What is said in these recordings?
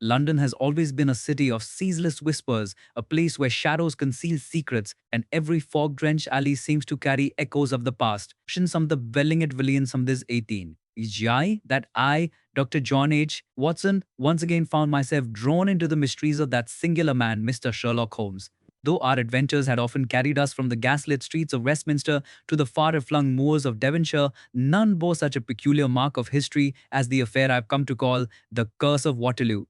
London has always been a city of ceaseless whispers, a place where shadows conceal secrets, and every fog-drenched alley seems to carry echoes of the past. Some the welling at Villian some this 18. Jai, that I, Dr. John H. Watson, once again found myself drawn into the mysteries of that singular man, Mr. Sherlock Holmes. Though our adventures had often carried us from the gaslit streets of Westminster to the far-flung moors of Devonshire, none bore such a peculiar mark of history as the affair I've come to call the Curse of Waterloo.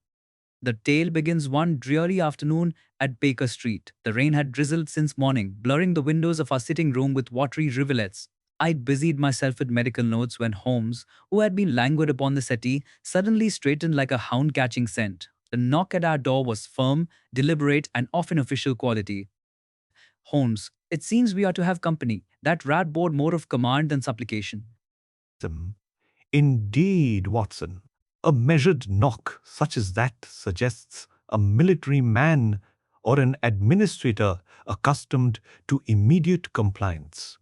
The tale begins one dreary afternoon at Baker Street. The rain had drizzled since morning, blurring the windows of our sitting room with watery rivulets. I'd busied myself with medical notes when Holmes, who had been languid upon the settee, suddenly straightened like a hound catching scent. The knock at our door was firm, deliberate, and of an official quality. Holmes, it seems we are to have company. That rat bore more of command than supplication. Them. Indeed, Watson. A measured knock such as that suggests a military man or an administrator accustomed to immediate compliance.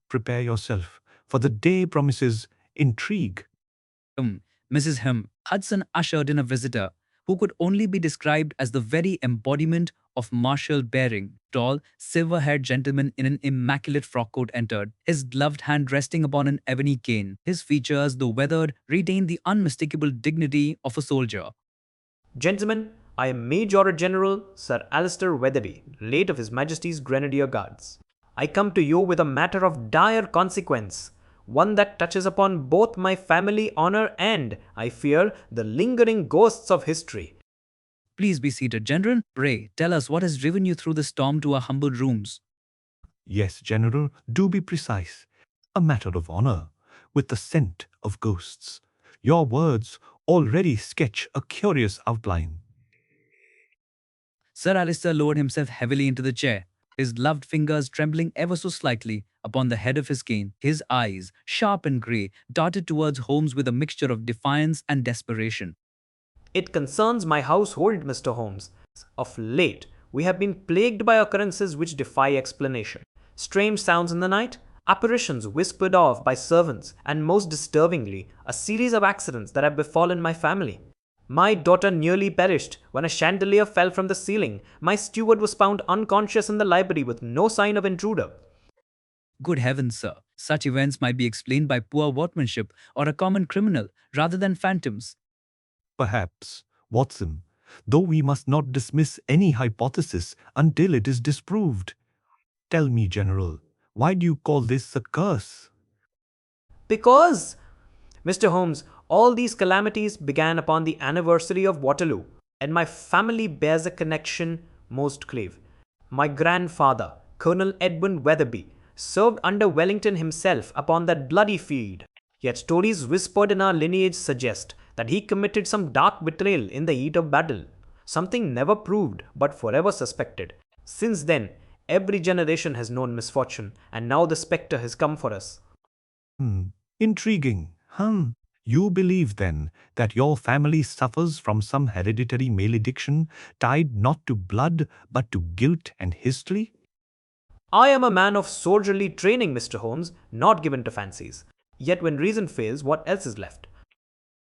Prepare yourself, for the day promises intrigue. Mrs. Hudson ushered in a visitor who could only be described as the very embodiment of martial bearing. Tall, silver-haired gentleman in an immaculate frock coat entered, his gloved hand resting upon an ebony cane. His features, though weathered, retained the unmistakable dignity of a soldier. Gentlemen, I am Major General Sir Alistair Weatherby, late of His Majesty's Grenadier Guards. I come to you with a matter of dire consequence, one that touches upon both my family honor and, I fear, the lingering ghosts of history. Please be seated, General. Pray, tell us what has driven you through the storm to our humble rooms. Yes, General, do be precise. A matter of honor, with the scent of ghosts. Your words already sketch a curious outline. Sir Alistair lowered himself heavily into the chair, his gloved fingers trembling ever so slightly upon the head of his cane. His eyes, sharp and grey, darted towards Holmes with a mixture of defiance and desperation. It concerns my household, Mr. Holmes. Of late, we have been plagued by occurrences which defy explanation. Strange sounds in the night, apparitions whispered of by servants, and most disturbingly, a series of accidents that have befallen my family. My daughter nearly perished when a chandelier fell from the ceiling. My steward was found unconscious in the library with no sign of intruder. Good heavens, sir. Such events might be explained by poor workmanship or a common criminal rather than phantoms. Perhaps, Watson, though we must not dismiss any hypothesis until it is disproved. Tell me, General, why do you call this a curse? Because, Mr. Holmes, all these calamities began upon the anniversary of Waterloo, and my family bears a connection most grave. My grandfather, Colonel Edmund Weatherby, served under Wellington himself upon that bloody field. Yet stories whispered in our lineage suggest that he committed some dark betrayal in the heat of battle, something never proved but forever suspected. Since then, every generation has known misfortune, and now the spectre has come for us. Intriguing. You believe, then, that your family suffers from some hereditary malediction tied not to blood but to guilt and history? I am a man of soldierly training, Mr. Holmes, not given to fancies. Yet when reason fails, what else is left?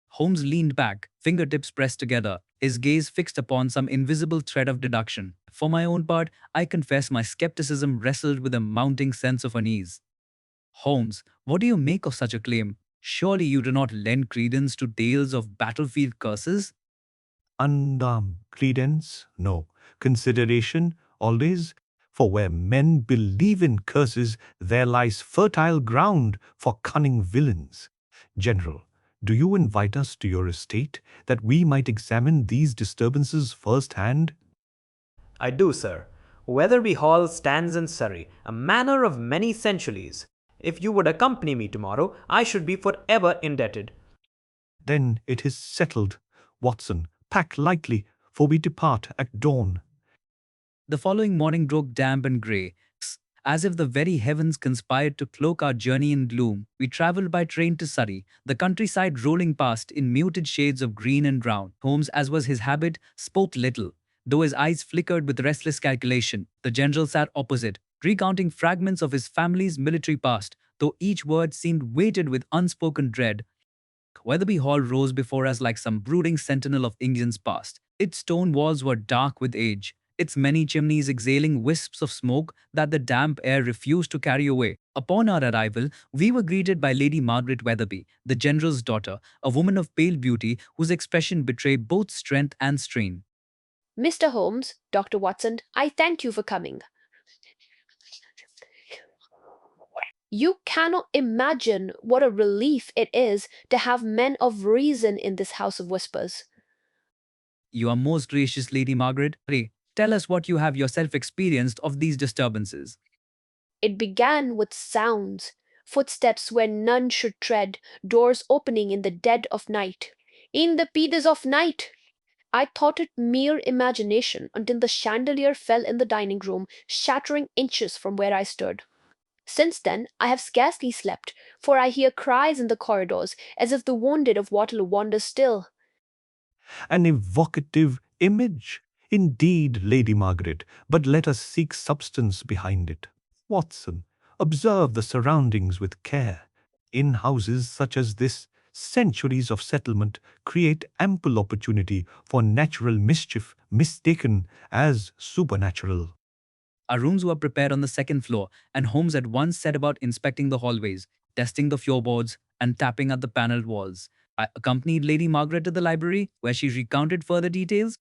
Holmes leaned back, fingertips pressed together, his gaze fixed upon some invisible thread of deduction. For my own part, I confess my skepticism wrestled with a mounting sense of unease. Holmes, what do you make of such a claim? Surely you do not lend credence to tales of battlefield curses? Credence? No. Consideration? Always? For where men believe in curses, there lies fertile ground for cunning villains. General, do you invite us to your estate that we might examine these disturbances first hand? I do, sir. Weatherby Hall stands in Surrey, a manor of many centuries. If you would accompany me tomorrow, I should be forever indebted. Then it is settled. Watson, pack lightly, for we depart at dawn. The following morning broke damp and grey. As if the very heavens conspired to cloak our journey in gloom, we travelled by train to Surrey, the countryside rolling past in muted shades of green and brown. Holmes, as was his habit, spoke little, though his eyes flickered with restless calculation. The general sat opposite, recounting fragments of his family's military past, though each word seemed weighted with unspoken dread. Weatherby Hall rose before us like some brooding sentinel of England's past. Its stone walls were dark with age, its many chimneys exhaling wisps of smoke that the damp air refused to carry away. Upon our arrival, we were greeted by Lady Margaret Weatherby, the General's daughter, a woman of pale beauty whose expression betrayed both strength and strain. Mr. Holmes, Dr. Watson, I thank you for coming. You cannot imagine what a relief it is to have men of reason in this house of whispers. You are most gracious, Lady Margaret. Pray, tell us what you have yourself experienced of these disturbances. It began with sounds, footsteps where none should tread, doors opening in the dead of night. In the pedes of night! I thought it mere imagination until the chandelier fell in the dining room, shattering inches from where I stood. Since then, I have scarcely slept, for I hear cries in the corridors, as if the wounded of Waterloo wander still. An evocative image, indeed, Lady Margaret, but let us seek substance behind it. Watson, observe the surroundings with care. In houses such as this, centuries of settlement create ample opportunity for natural mischief mistaken as supernatural. Our rooms were prepared on the second floor, and Holmes at once set about inspecting the hallways, testing the floorboards, and tapping at the paneled walls. I accompanied Lady Margaret to the library, where she recounted further details.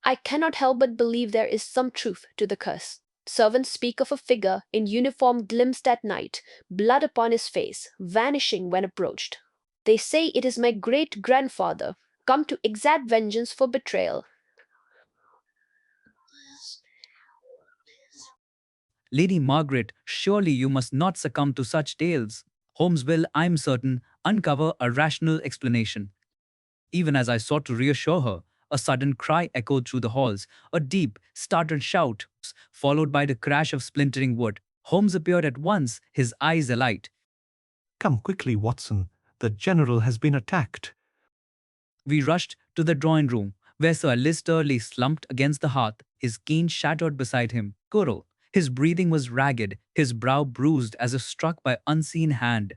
I cannot help but believe there is some truth to the curse. Servants speak of a figure in uniform glimpsed at night, blood upon his face, vanishing when approached. They say it is my great grandfather, come to exact vengeance for betrayal. Lady Margaret, surely you must not succumb to such tales. Holmes will, I am certain, uncover a rational explanation. Even as I sought to reassure her, a sudden cry echoed through the halls, a deep, startled shout, followed by the crash of splintering wood. Holmes appeared at once, his eyes alight. Come quickly, Watson. The General has been attacked. We rushed to the drawing room, where Sir Lister lay slumped against the hearth, his cane shattered beside him. Coral. His breathing was ragged, his brow bruised as if struck by unseen hand.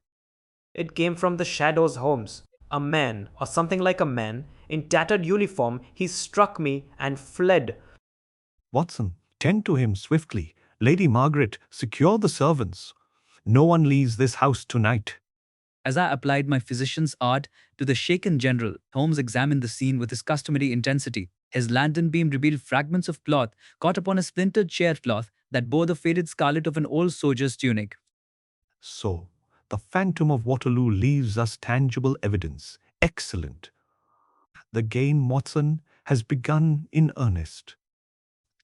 It came from the shadows, Holmes. A man, or something like a man, in tattered uniform, he struck me and fled. Watson, tend to him swiftly. Lady Margaret, secure the servants. No one leaves this house tonight. As I applied my physician's art to the shaken general, Holmes examined the scene with his customary intensity. His lantern beam revealed fragments of cloth caught upon a splintered chaircloth that bore the faded scarlet of an old soldier's tunic. So, the phantom of Waterloo leaves us tangible evidence. Excellent. The game, Watson, has begun in earnest.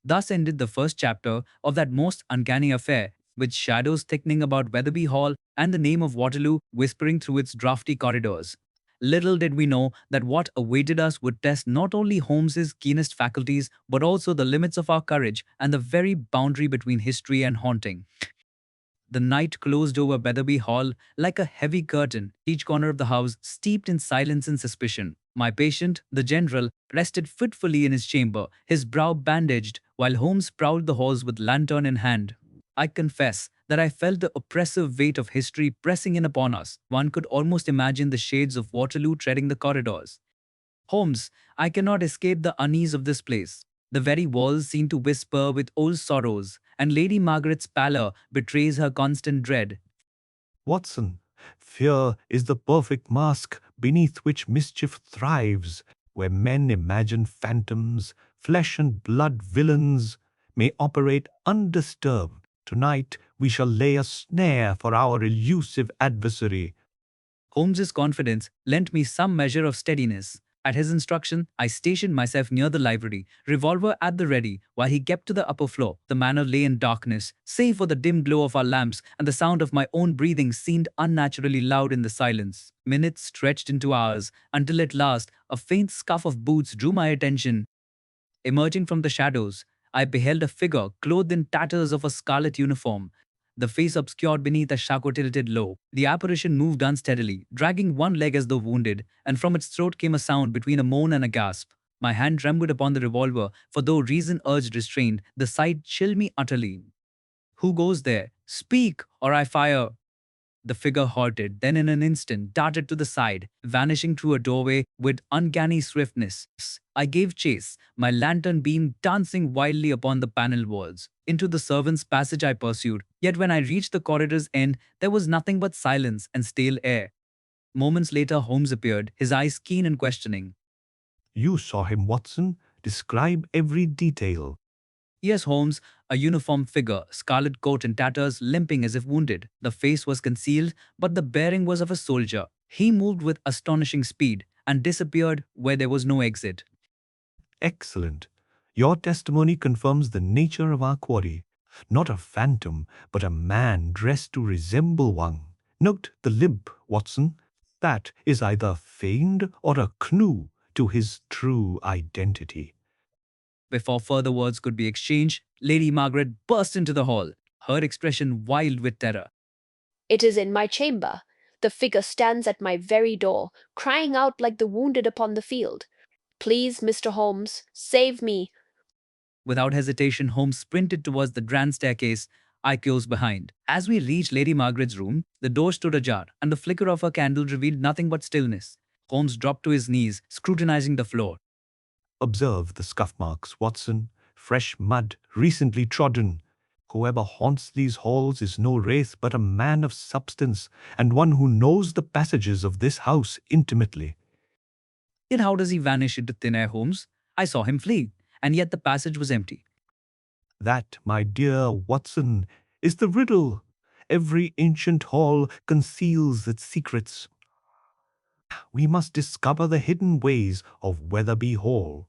Thus ended the first chapter of that most uncanny affair, with shadows thickening about Weatherby Hall and the name of Waterloo whispering through its draughty corridors. Little did we know that what awaited us would test not only Holmes's keenest faculties, but also the limits of our courage and the very boundary between history and haunting. The night closed over Weatherby Hall like a heavy curtain, each corner of the house steeped in silence and suspicion. My patient, the general, rested fitfully in his chamber, his brow bandaged, while Holmes prowled the halls with lantern in hand. I confess that I felt the oppressive weight of history pressing in upon us. One could almost imagine the shades of Waterloo treading the corridors. Holmes, I cannot escape the unease of this place. The very walls seem to whisper with old sorrows, and Lady Margaret's pallor betrays her constant dread. Watson, fear is the perfect mask beneath which mischief thrives, where men imagine phantoms, flesh and blood villains may operate undisturbed. Tonight we shall lay a snare for our elusive adversary. Holmes's confidence lent me some measure of steadiness. At his instruction, I stationed myself near the library, revolver at the ready, while he kept to the upper floor. The manor lay in darkness, save for the dim glow of our lamps, and the sound of my own breathing seemed unnaturally loud in the silence. Minutes stretched into hours, until at last a faint scuff of boots drew my attention. Emerging from the shadows, I beheld a figure clothed in tatters of a scarlet uniform, the face obscured beneath a shako tilted low. The apparition moved unsteadily, dragging one leg as though wounded, and from its throat came a sound between a moan and a gasp. My hand trembled upon the revolver, for though reason urged restraint, the sight chilled me utterly. Who goes there? Speak, or I fire! The figure halted, then in an instant darted to the side, vanishing through a doorway with uncanny swiftness. I gave chase, my lantern beam dancing wildly upon the panel walls. Into the servants' passage I pursued, yet when I reached the corridor's end, there was nothing but silence and stale air. Moments later, Holmes appeared, his eyes keen and questioning. You saw him, Watson. Describe every detail. Yes, Holmes, a uniformed figure, scarlet coat and tatters, limping as if wounded. The face was concealed, but the bearing was of a soldier. He moved with astonishing speed and disappeared where there was no exit. Excellent. Your testimony confirms the nature of our quarry. Not a phantom, but a man dressed to resemble one. Note the limp, Watson. That is either feigned or a clue to his true identity. Before further words could be exchanged, Lady Margaret burst into the hall, her expression wild with terror. It is in my chamber. The figure stands at my very door, crying out like the wounded upon the field. Please, Mr. Holmes, save me. Without hesitation, Holmes sprinted towards the grand staircase. I closed behind. As we reached Lady Margaret's room, the door stood ajar, and the flicker of her candle revealed nothing but stillness. Holmes dropped to his knees, scrutinizing the floor. Observe the scuff marks, Watson. Fresh mud, recently trodden. Whoever haunts these halls is no wraith but a man of substance, and one who knows the passages of this house intimately. Yet how does he vanish into thin air, Holmes? I saw him flee, and yet the passage was empty. That, my dear Watson, is the riddle. Every ancient hall conceals its secrets. We must discover the hidden ways of Weatherby Hall.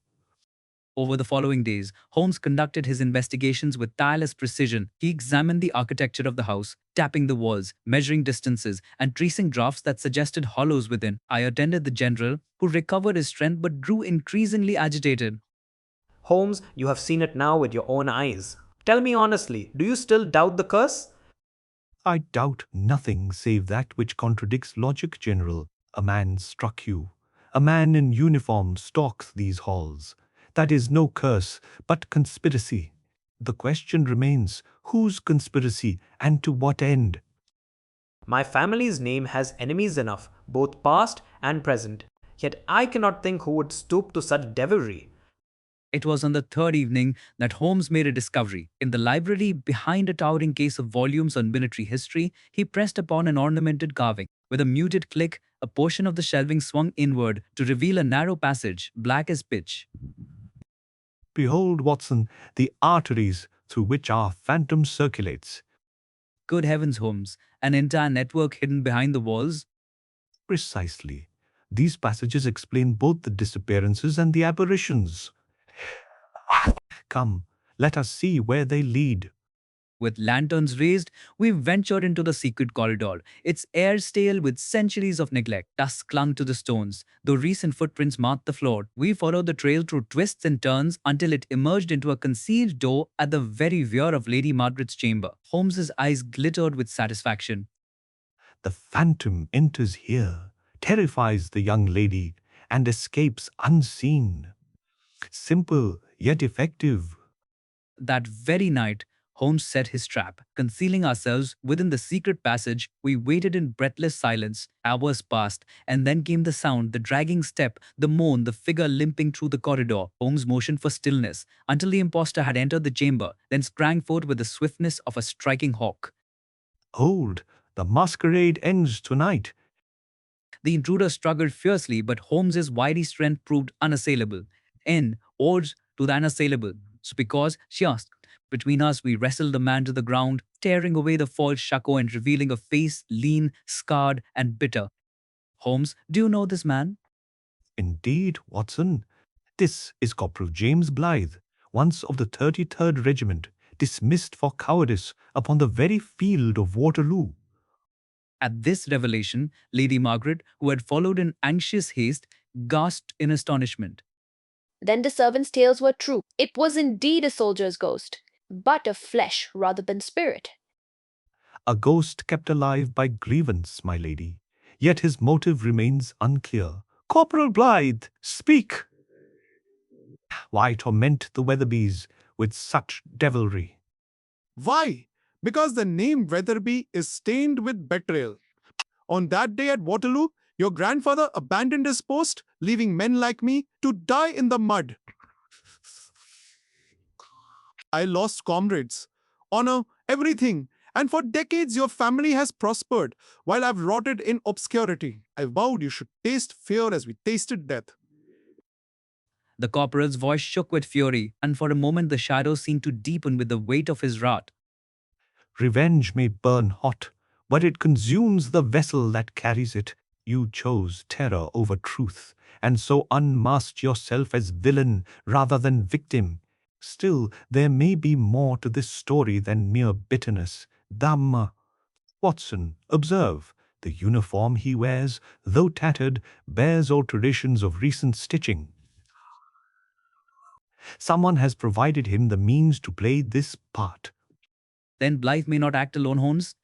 Over the following days, Holmes conducted his investigations with tireless precision. He examined the architecture of the house, tapping the walls, measuring distances, and tracing drafts that suggested hollows within. I attended the general, who recovered his strength but grew increasingly agitated. Holmes, you have seen it now with your own eyes. Tell me honestly, do you still doubt the curse? I doubt nothing save that which contradicts logic, General. A man struck you. A man in uniform stalks these halls. That is no curse, but conspiracy. The question remains, whose conspiracy and to what end? My family's name has enemies enough, both past and present. Yet I cannot think who would stoop to such devilry. It was on the third evening that Holmes made a discovery. In the library, behind a towering case of volumes on military history, he pressed upon an ornamented carving. With a muted click, a portion of the shelving swung inward to reveal a narrow passage, black as pitch. Behold, Watson, the arteries through which our phantom circulates. Good heavens, Holmes, an entire network hidden behind the walls? Precisely. These passages explain both the disappearances and the apparitions. Come, let us see where they lead. With lanterns raised, we ventured into the secret corridor, its air stale with centuries of neglect. Dust clung to the stones, though recent footprints marked the floor. We followed the trail through twists and turns until it emerged into a concealed door at the very rear of Lady Margaret's chamber. Holmes's eyes glittered with satisfaction. The phantom enters here, terrifies the young lady, and escapes unseen. Simple, yet effective. That very night, Holmes set his trap. Concealing ourselves within the secret passage, we waited in breathless silence. Hours passed, and then came the sound, the dragging step, the moan, the figure limping through the corridor. Holmes motioned for stillness until the impostor had entered the chamber, then sprang forth with the swiftness of a striking hawk. Hold, the masquerade ends tonight. The intruder struggled fiercely, but Holmes's wiry strength proved unassailable. N, odds to the unassailable. So because, she asked. Between us, we wrestled the man to the ground, tearing away the false shako and revealing a face lean, scarred, and bitter. Holmes, do you know this man? Indeed, Watson. This is Corporal James Blythe, once of the 33rd Regiment, dismissed for cowardice upon the very field of Waterloo. At this revelation, Lady Margaret, who had followed in anxious haste, gasped in astonishment. Then the servants' tales were true. It was indeed a soldier's ghost, but of flesh rather than spirit. A ghost kept alive by grievance, my lady. Yet his motive remains unclear. Corporal Blythe, speak! Why torment the Weatherbys with such devilry? Why? Because the name Weatherby is stained with betrayal. On that day at Waterloo, your grandfather abandoned his post, leaving men like me to die in the mud. I lost comrades, honor, everything. And for decades, your family has prospered, while I've rotted in obscurity. I vowed you should taste fear as we tasted death. The corporal's voice shook with fury, and for a moment the shadows seemed to deepen with the weight of his wrath. Revenge may burn hot, but it consumes the vessel that carries it. You chose terror over truth, and so unmasked yourself as villain rather than victim. Still, there may be more to this story than mere bitterness. Dhamma. Watson, observe. The uniform he wears, though tattered, bears all traditions of recent stitching. Someone has provided him the means to play this part. Then Blythe may not act alone, Holmes.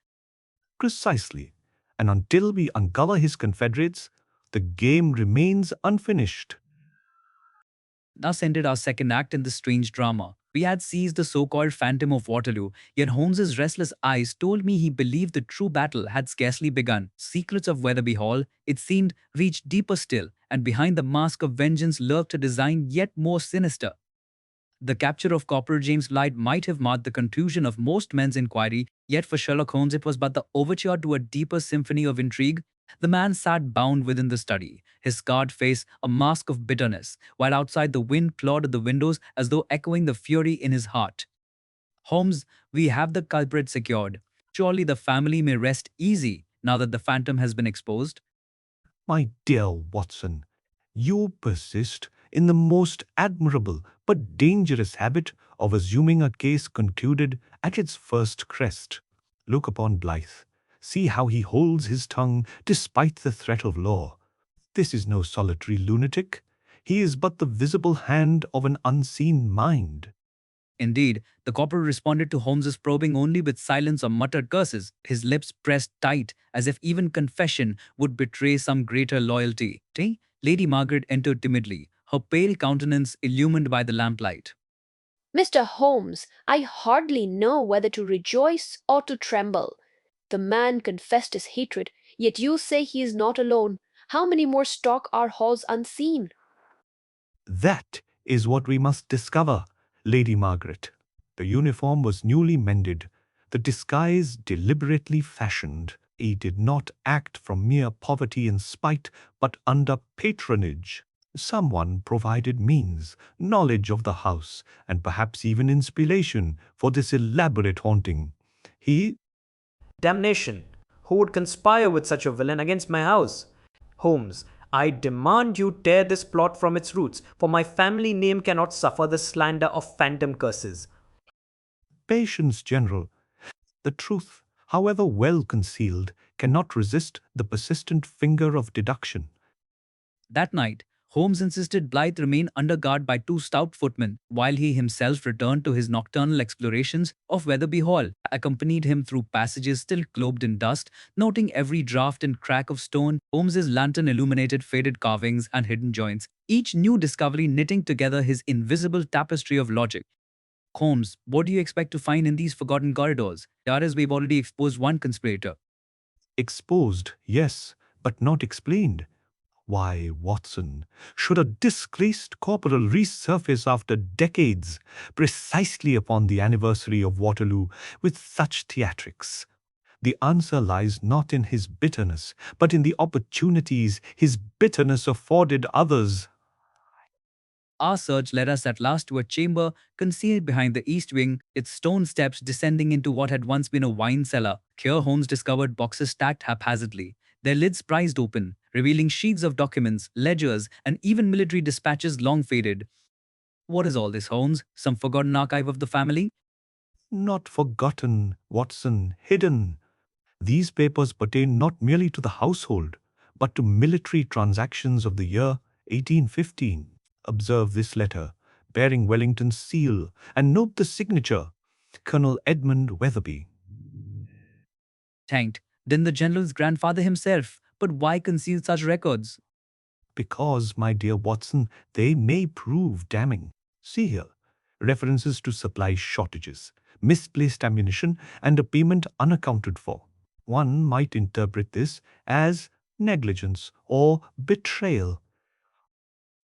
Precisely. And until we uncover his confederates, the game remains unfinished. Thus ended our second act in this strange drama. We had seized the so-called Phantom of Waterloo, yet Holmes's restless eyes told me he believed the true battle had scarcely begun. Secrets of Weatherby Hall, it seemed, reached deeper still, and behind the mask of vengeance lurked a design yet more sinister. The capture of Corporal James Blythe might have marked the conclusion of most men's inquiry, yet for Sherlock Holmes it was but the overture to a deeper symphony of intrigue. The man sat bound within the study, his scarred face a mask of bitterness, while outside the wind clawed at the windows as though echoing the fury in his heart. Holmes, we have the culprit secured. Surely the family may rest easy now that the phantom has been exposed. My dear Watson, you persist in the most admirable but dangerous habit of assuming a case concluded at its first crest. Look upon Blythe. See how he holds his tongue despite the threat of law. This is no solitary lunatic. He is but the visible hand of an unseen mind. Indeed, the corporal responded to Holmes's probing only with silence or muttered curses, his lips pressed tight as if even confession would betray some greater loyalty. Lady Margaret entered timidly, her pale countenance illumined by the lamplight. Mr. Holmes, I hardly know whether to rejoice or to tremble. The man confessed his hatred, yet you say he is not alone. How many more stalk our halls unseen? That is what we must discover, Lady Margaret. The uniform was newly mended, the disguise deliberately fashioned. He did not act from mere poverty and spite, but under patronage. Someone provided means, knowledge of the house, and perhaps even inspiration for this elaborate haunting. He Damnation! Who would conspire with such a villain against my house? Holmes, I demand you tear this plot from its roots, for my family name cannot suffer the slander of phantom curses. Patience, General. The truth, however well concealed, cannot resist the persistent finger of deduction. That night, Holmes insisted Blythe remain under guard by two stout footmen, while he himself returned to his nocturnal explorations of Weatherby Hall, accompanied him through passages still clothed in dust, noting every draught and crack of stone. Holmes's lantern illuminated faded carvings and hidden joints, each new discovery knitting together his invisible tapestry of logic. Holmes, what do you expect to find in these forgotten corridors? As we've already exposed one conspirator. Exposed, yes, but not explained. Why, Watson, should a disgraced corporal resurface after decades, precisely upon the anniversary of Waterloo, with such theatrics? The answer lies not in his bitterness, but in the opportunities his bitterness afforded others. Our search led us at last to a chamber concealed behind the east wing, its stone steps descending into what had once been a wine cellar. Here Holmes discovered boxes stacked haphazardly, their lids prized open, revealing sheets of documents, ledgers, and even military dispatches long faded. What is all this, Holmes? Some forgotten archive of the family? Not forgotten, Watson, hidden. These papers pertain not merely to the household, but to military transactions of the year 1815. Observe this letter, bearing Wellington's seal, and note the signature, Colonel Edmund Weatherby. Tanked. Then the general's grandfather himself. But why conceal such records? Because, my dear Watson, they may prove damning. See here, references to supply shortages, misplaced ammunition, and a payment unaccounted for. One might interpret this as negligence or betrayal.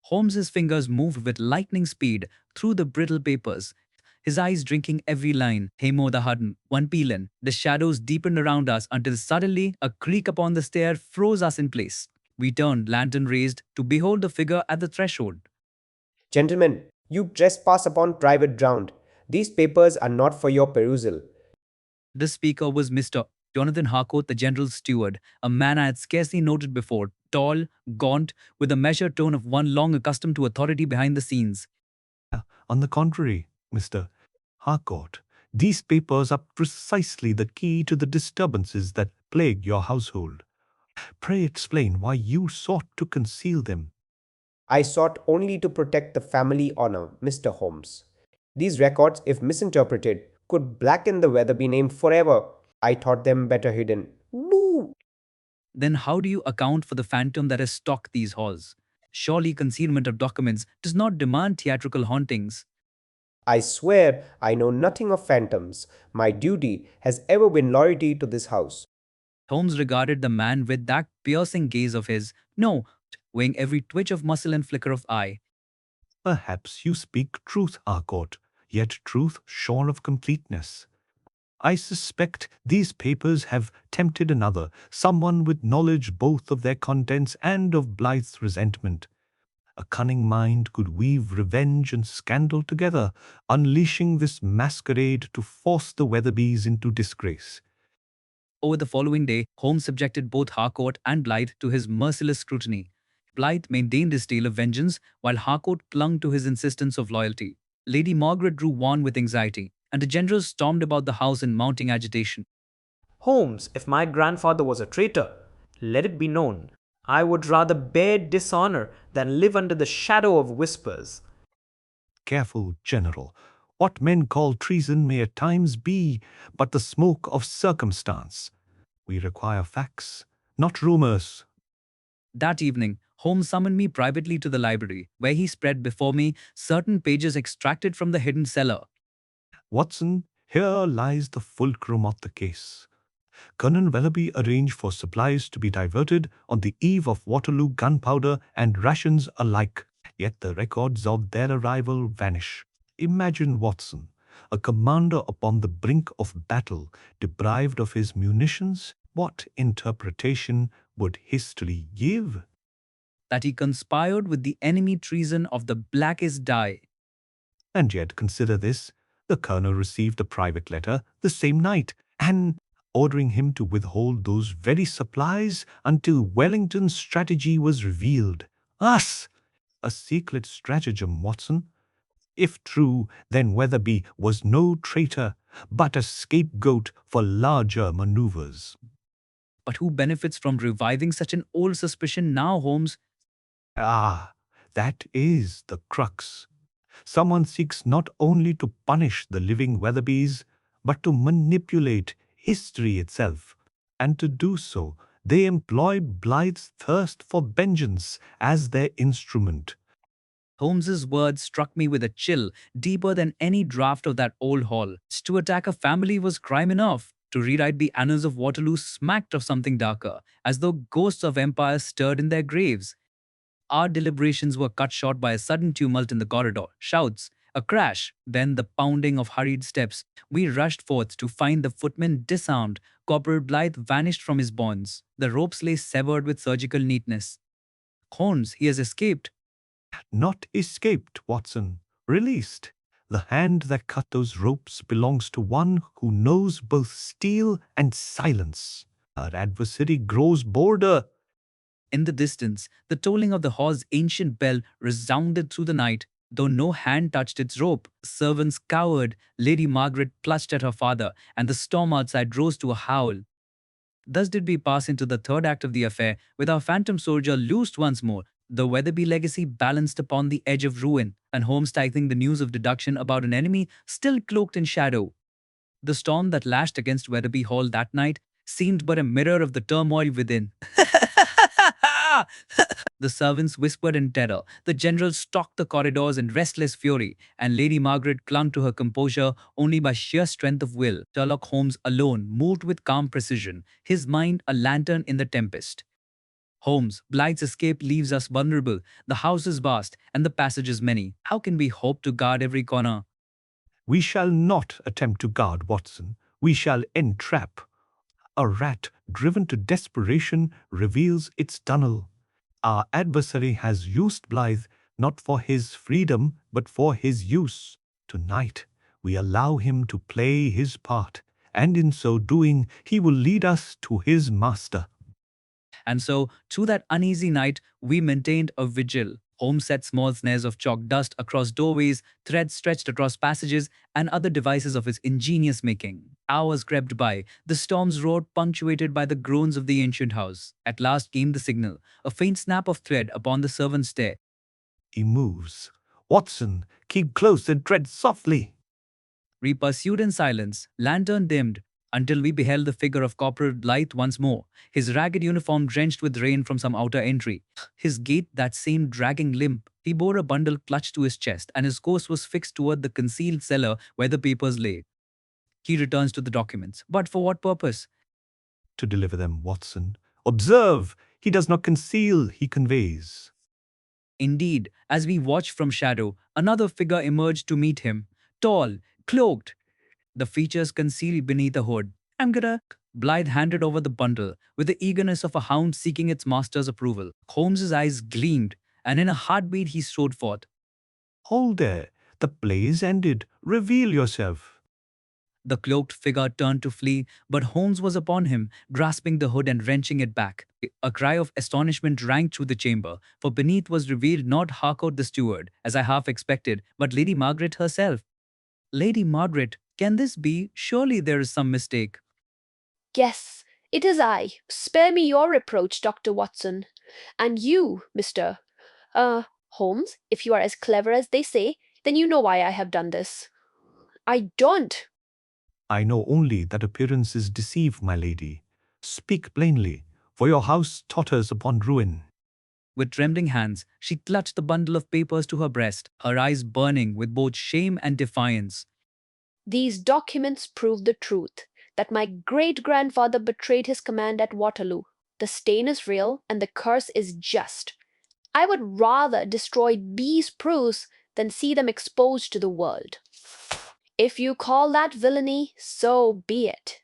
Holmes's fingers moved with lightning speed through the brittle papers, his eyes drinking every line. Hamo the Hudden, one peelin. The shadows deepened around us until suddenly a creak upon the stair froze us in place. We turned, lantern raised, to behold the figure at the threshold. Gentlemen, you trespass upon private ground. These papers are not for your perusal. This speaker was Mr. Jonathan Harcourt, the general's steward, a man I had scarcely noted before, tall, gaunt, with a measured tone of one long accustomed to authority behind the scenes. On the contrary, Mr. Harcourt, these papers are precisely the key to the disturbances that plague your household. Pray explain why you sought to conceal them. I sought only to protect the family honor, Mr. Holmes. These records, if misinterpreted, could blacken the Weatherby name forever. I thought them better hidden. Boo! Then how do you account for the phantom that has stalked these halls? Surely concealment of documents does not demand theatrical hauntings. I swear I know nothing of phantoms. My duty has ever been loyalty to this house. Holmes regarded the man with that piercing gaze of his, no, weighing every twitch of muscle and flicker of eye. Perhaps you speak truth, Harcourt, yet truth shorn of completeness. I suspect these papers have tempted another, someone with knowledge both of their contents and of Blythe's resentment. A cunning mind could weave revenge and scandal together, unleashing this masquerade to force the Weatherbys into disgrace. Over the following day, Holmes subjected both Harcourt and Blythe to his merciless scrutiny. Blythe maintained his tale of vengeance, while Harcourt clung to his insistence of loyalty. Lady Margaret grew wan with anxiety, and the generals stormed about the house in mounting agitation. Holmes, if my grandfather was a traitor, let it be known, I would rather bear dishonor than live under the shadow of whispers. Careful, General. What men call treason may at times be but the smoke of circumstance. We require facts, not rumors. That evening, Holmes summoned me privately to the library, where he spread before me certain pages extracted from the hidden cellar. Watson, here lies the fulcrum of the case. Colonel Weatherby arranged for supplies to be diverted on the eve of Waterloo gunpowder and rations alike, yet the records of their arrival vanish. Imagine Watson, a commander upon the brink of battle, deprived of his munitions. What interpretation would history give? That he conspired with the enemy treason of the blackest dye. And yet consider this, the colonel received a private letter the same night, and ordering him to withhold those very supplies until Wellington's strategy was revealed. Us! A secret stratagem, Watson. If true, then Weatherby was no traitor, but a scapegoat for larger maneuvers. But who benefits from reviving such an old suspicion now, Holmes? Ah, that is the crux. Someone seeks not only to punish the living Weatherbys, but to manipulate history itself. And to do so, they employ Blythe's thirst for vengeance as their instrument. Holmes's words struck me with a chill deeper than any draft of that old hall. To attack a family was crime enough. To rewrite the annals of Waterloo smacked of something darker, as though ghosts of empires stirred in their graves. Our deliberations were cut short by a sudden tumult in the corridor, shouts, a crash, then the pounding of hurried steps. We rushed forth to find the footman disarmed. Corporal Blythe vanished from his bonds. The ropes lay severed with surgical neatness. Holmes, he has escaped. Not escaped, Watson. Released. The hand that cut those ropes belongs to one who knows both steel and silence. Our adversary grows bolder. In the distance, the tolling of the hall's ancient bell resounded through the night, though no hand touched its rope. Servants cowered, Lady Margaret clutched at her father, and the storm outside rose to a howl. Thus did we pass into the third act of the affair, with our phantom soldier loosed once more, the Weatherby legacy balanced upon the edge of ruin, and Holmes tithing the news of deduction about an enemy still cloaked in shadow. The storm that lashed against Weatherby Hall that night seemed but a mirror of the turmoil within. The servants whispered in terror. The general stalked the corridors in restless fury, and Lady Margaret clung to her composure only by sheer strength of will. Sherlock Holmes alone moved with calm precision, his mind a lantern in the tempest. Holmes, Blythe's escape leaves us vulnerable. The house is vast, and the passages many. How can we hope to guard every corner? We shall not attempt to guard, Watson. We shall entrap. A rat driven to desperation reveals its tunnel. Our adversary has used Blythe not for his freedom but for his use. Tonight we allow him to play his part, and in so doing he will lead us to his master. And so, through that uneasy night, we maintained a vigil. Holmes set small snares of chalk dust across doorways, threads stretched across passages, and other devices of his ingenious making. Hours crept by, the storms roared, punctuated by the groans of the ancient house. At last came the signal, a faint snap of thread upon the servant's stair. He moves. Watson, keep close and tread softly. We pursued in silence, lantern dimmed, until we beheld the figure of Corporal Blythe once more, his ragged uniform drenched with rain from some outer entry, his gait that same dragging limp. He bore a bundle clutched to his chest, and his course was fixed toward the concealed cellar where the papers lay. He returns to the documents. But for what purpose? To deliver them, Watson. Observe, he does not conceal, he conveys. Indeed, as we watched from shadow, another figure emerged to meet him, tall, cloaked, the features concealed beneath a hood. I'm gonna. Blythe handed over the bundle with the eagerness of a hound seeking its master's approval. Holmes's eyes gleamed, and in a heartbeat he strode forth. Hold there, the play is ended. Reveal yourself. The cloaked figure turned to flee, but Holmes was upon him, grasping the hood and wrenching it back. A cry of astonishment rang through the chamber, for beneath was revealed not Harcourt the steward, as I half expected, but Lady Margaret herself. Lady Margaret, can this be? Surely there is some mistake. Yes, it is I. Spare me your reproach, Dr. Watson. And you, Mr. Holmes, if you are as clever as they say, then you know why I have done this. I don't. I know only that appearances deceive, my lady. Speak plainly, for your house totters upon ruin. With trembling hands, she clutched the bundle of papers to her breast, her eyes burning with both shame and defiance. These documents prove the truth that my great grandfather betrayed his command at Waterloo. The stain is real and the curse is just. I would rather destroy these proofs than see them exposed to the world. If you call that villainy, so be it.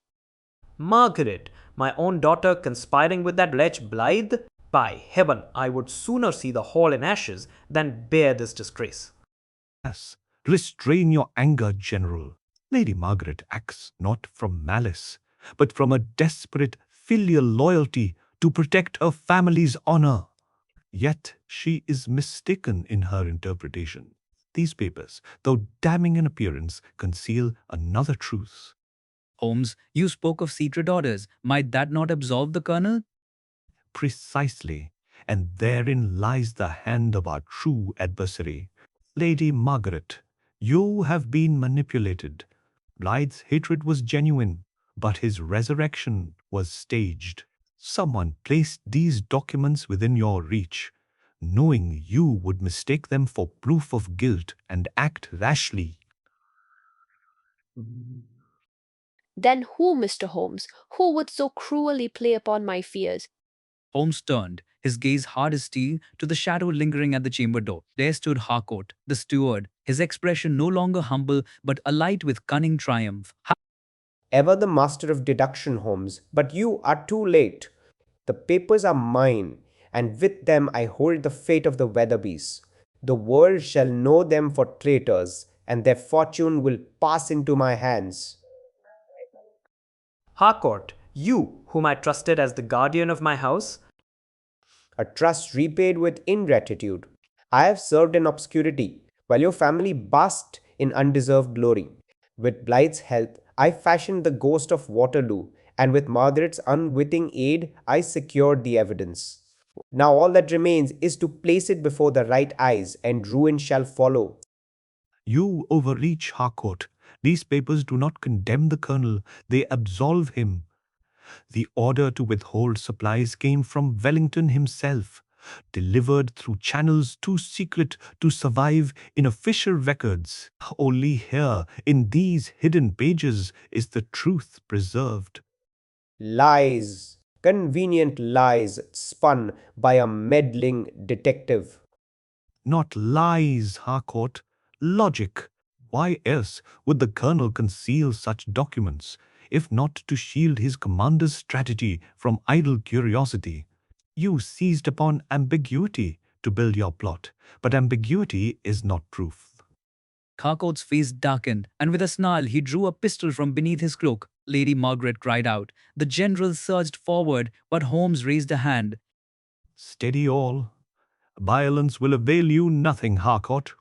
Margaret, my own daughter conspiring with that wretch Blythe? By heaven, I would sooner see the hall in ashes than bear this disgrace. Yes, restrain your anger, General. Lady Margaret acts not from malice, but from a desperate filial loyalty to protect her family's honor. Yet she is mistaken in her interpretation. These papers, though damning in appearance, conceal another truth. Holmes, you spoke of secret orders. Might that not absolve the colonel? Precisely, and therein lies the hand of our true adversary. Lady Margaret, you have been manipulated. Blythe's hatred was genuine, but his resurrection was staged. Someone placed these documents within your reach, knowing you would mistake them for proof of guilt and act rashly. Then who, Mr. Holmes, who would so cruelly play upon my fears? Holmes turned, his gaze hard as steel, to the shadow lingering at the chamber door. There stood Harcourt, the steward, his expression no longer humble but alight with cunning triumph. Ever the master of deduction, Holmes, but you are too late. The papers are mine, and with them I hold the fate of the Weatherbys. The world shall know them for traitors, and their fortune will pass into my hands. Harcourt, you, whom I trusted as the guardian of my house, A trust repaid with ingratitude. I have served in obscurity, while your family basked in undeserved glory. With Blythe's help, I fashioned the ghost of Waterloo, and with Margaret's unwitting aid, I secured the evidence. Now all that remains is to place it before the right eyes, and ruin shall follow. You overreach, Harcourt. These papers do not condemn the colonel, they absolve him. The order to withhold supplies came from Wellington himself. delivered through channels too secret to survive in official records. Only here, in these hidden pages, is the truth preserved. Lies, convenient lies spun by a meddling detective. Not lies, Harcourt, logic. Why else would the colonel conceal such documents, if not to shield his commander's strategy from idle curiosity? You seized upon ambiguity to build your plot, but ambiguity is not proof. Harcourt's face darkened, and with a snarl he drew a pistol from beneath his cloak. Lady Margaret cried out. The general surged forward, but Holmes raised a hand. Steady all. Violence will avail you nothing, Harcourt.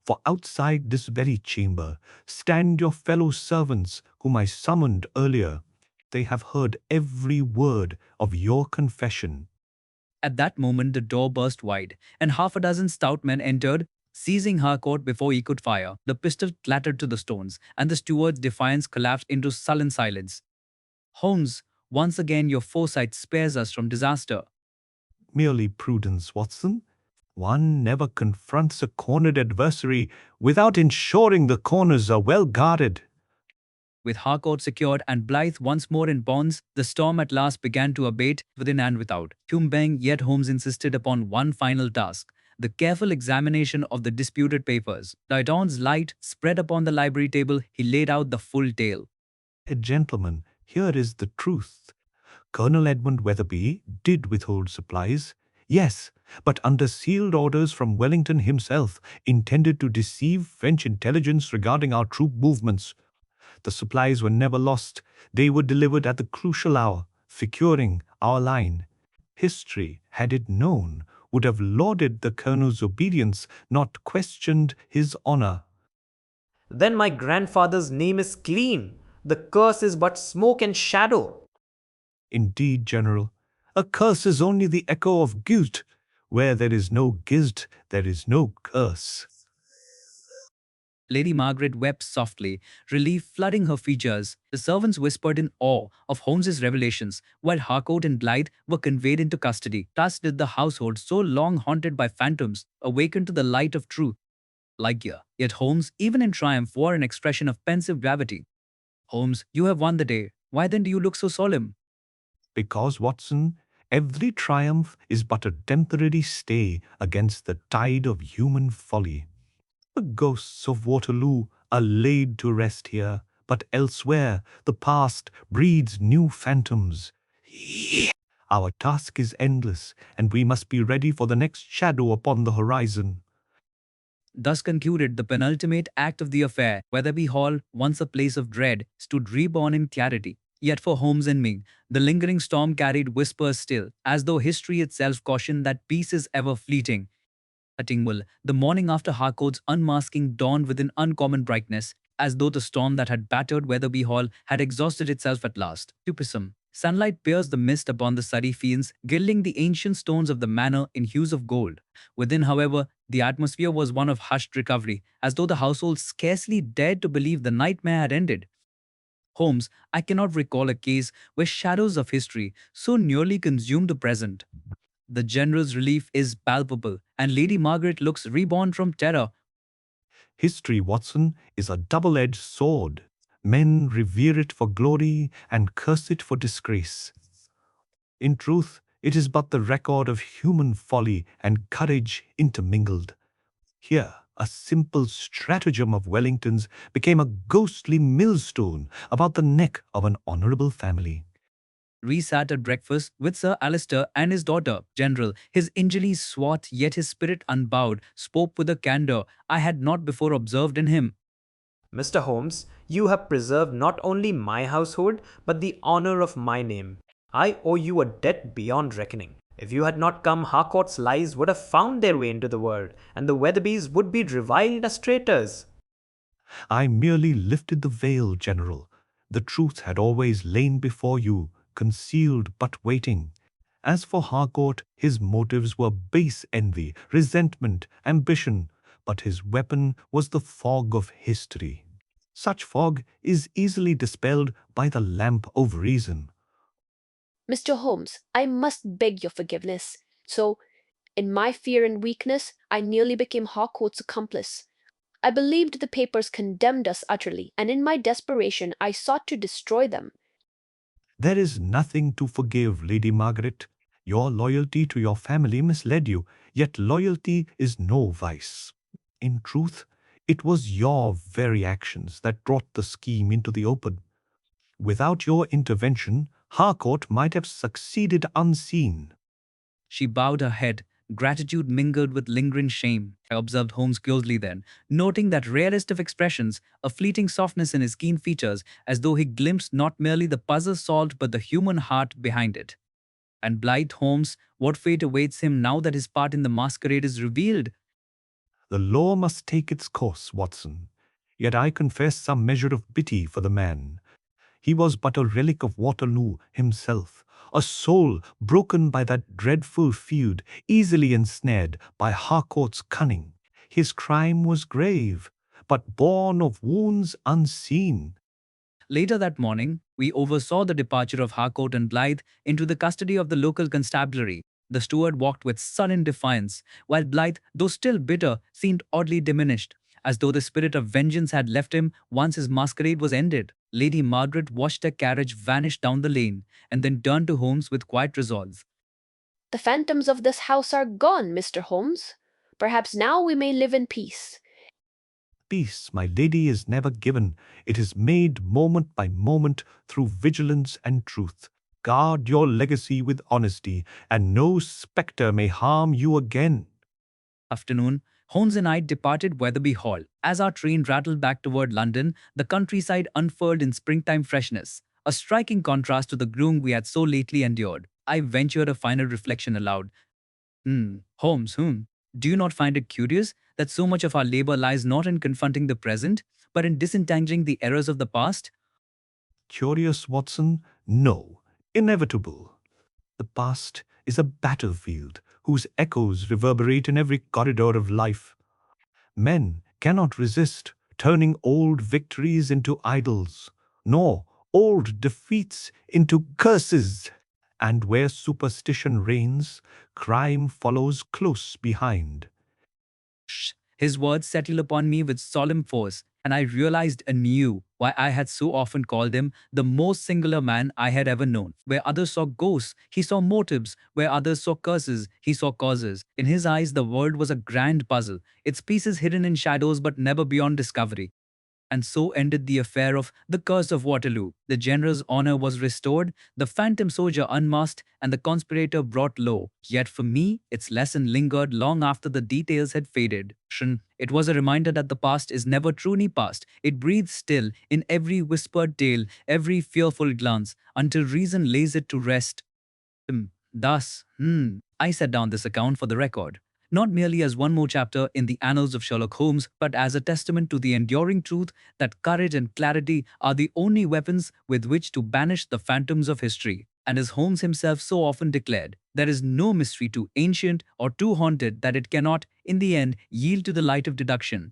For outside this very chamber stand your fellow servants whom I summoned earlier. They have heard every word of your confession. At that moment the door burst wide, and half a dozen stout men entered, seizing Harcourt before he could fire. The pistol clattered to the stones, and the steward's defiance collapsed into sullen silence. Holmes, once again your foresight spares us from disaster. Merely prudence, Watson. One never confronts a cornered adversary without ensuring the corners are well guarded. With Harcourt secured and Blythe once more in bonds, the storm at last began to abate within and without. Humbang yet Holmes insisted upon one final task, the careful examination of the disputed papers. The dawn's light spread upon the library table, he laid out the full tale. Gentlemen, here is the truth. Colonel Edmund Weatherby did withhold supplies, yes, but under sealed orders from Wellington himself, intended to deceive French intelligence regarding our troop movements. The supplies were never lost. They were delivered at the crucial hour, securing our line. History, had it known, would have lauded the colonel's obedience, not questioned his honor. Then my grandfather's name is clean. The curse is but smoke and shadow. Indeed, General, a curse is only the echo of guilt. Where there is no guilt, there is no curse. Lady Margaret wept softly, relief flooding her features. The servants whispered in awe of Holmes's revelations, while Harcourt and Blythe were conveyed into custody. Thus did the household, so long haunted by phantoms, awaken to the light of truth. Lightyear. Yet Holmes, even in triumph, wore an expression of pensive gravity. Holmes, you have won the day. Why then do you look so solemn? Because, Watson, every triumph is but a temporary stay against the tide of human folly. The ghosts of Waterloo are laid to rest here, but elsewhere the past breeds new phantoms. Our task is endless, and we must be ready for the next shadow upon the horizon. Thus concluded the penultimate act of the affair. Weatherby Hall, once a place of dread, stood reborn in clarity. Yet for Holmes and me, the lingering storm carried whispers still, as though history itself cautioned that peace is ever fleeting. At Tingwell, the morning after Harcourt's unmasking dawned with an uncommon brightness, as though the storm that had battered Weatherby Hall had exhausted itself at last. Stupissum. Sunlight pierced the mist upon the Surrey fields, gilding the ancient stones of the manor in hues of gold. Within, however, the atmosphere was one of hushed recovery, as though the household scarcely dared to believe the nightmare had ended. Holmes, I cannot recall a case where shadows of history so nearly consumed the present. The general's relief is palpable, and Lady Margaret looks reborn from terror. History, Watson, is a double-edged sword. Men revere it for glory and curse it for disgrace. In truth, it is but the record of human folly and courage intermingled. Here, a simple stratagem of Wellington's became a ghostly millstone about the neck of an honorable family. Rhys sat at breakfast with Sir Alister and his daughter. General, his injuries swart, yet his spirit unbowed, spoke with a candour I had not before observed in him. Mr. Holmes, you have preserved not only my household, but the honor of my name. I owe you a debt beyond reckoning. If you had not come, Harcourt's lies would have found their way into the world, and the Weatherbys would be reviled as traitors. I merely lifted the veil, General. The truth had always lain before you, concealed but waiting. As for Harcourt, his motives were base envy, resentment, ambition, but his weapon was the fog of history. Such fog is easily dispelled by the lamp of reason. Mr. Holmes, I must beg your forgiveness. So, In my fear and weakness, I nearly became Harcourt's accomplice. I believed the papers condemned us utterly, and in my desperation I sought to destroy them. There is nothing to forgive, Lady Margaret. Your loyalty to your family misled you, yet loyalty is no vice. In truth, it was your very actions that brought the scheme into the open. Without your intervention, Harcourt might have succeeded unseen. She bowed her head, gratitude mingled with lingering shame. I observed Holmes closely then, noting that rarest of expressions, a fleeting softness in his keen features, as though he glimpsed not merely the puzzle solved but the human heart behind it. And Blythe Holmes, what fate awaits him now that his part in the masquerade is revealed? The law must take its course, Watson. Yet I confess some measure of pity for the man. He was but a relic of Waterloo himself, a soul broken by that dreadful feud, easily ensnared by Harcourt's cunning. His crime was grave, but born of wounds unseen. Later that morning, we oversaw the departure of Harcourt and Blythe into the custody of the local constabulary. The steward walked with sullen defiance, while Blythe, though still bitter, seemed oddly diminished, as though the spirit of vengeance had left him once his masquerade was ended. Lady Margaret watched her carriage vanish down the lane, and then turned to Holmes with quiet resolve. The phantoms of this house are gone, Mr. Holmes. Perhaps now we may live in peace. Peace, my lady, is never given. It is made moment by moment through vigilance and truth. Guard your legacy with honesty, and no spectre may harm you again. Afternoon, Holmes and I departed Wetherby Hall. As our train rattled back toward London, the countryside unfurled in springtime freshness, a striking contrast to the gloom we had so lately endured. I ventured a final reflection aloud. Holmes, do you not find it curious that so much of our labor lies not in confronting the present, but in disentangling the errors of the past? Curious, Watson? No. Inevitable. The past is a battlefield whose echoes reverberate in every corridor of life. Men cannot resist turning old victories into idols, nor old defeats into curses. And where superstition reigns, crime follows close behind. His words settled upon me with solemn force, and I realized anew why I had so often called him the most singular man I had ever known. Where others saw ghosts, he saw motives. Where others saw curses, he saw causes. In his eyes, the world was a grand puzzle, its pieces hidden in shadows but never beyond discovery. And so ended the affair of the Curse of Waterloo. The general's honor was restored, the phantom soldier unmasked, and the conspirator brought low. Yet for me, its lesson lingered long after the details had faded. It was a reminder that the past is never truly past. It breathes still in every whispered tale, every fearful glance, until reason lays it to rest. Thus, I set down this account for the record, not merely as one more chapter in the annals of Sherlock Holmes, but as a testament to the enduring truth that courage and clarity are the only weapons with which to banish the phantoms of history. And as Holmes himself so often declared, there is no mystery too ancient or too haunted that it cannot, in the end, yield to the light of deduction.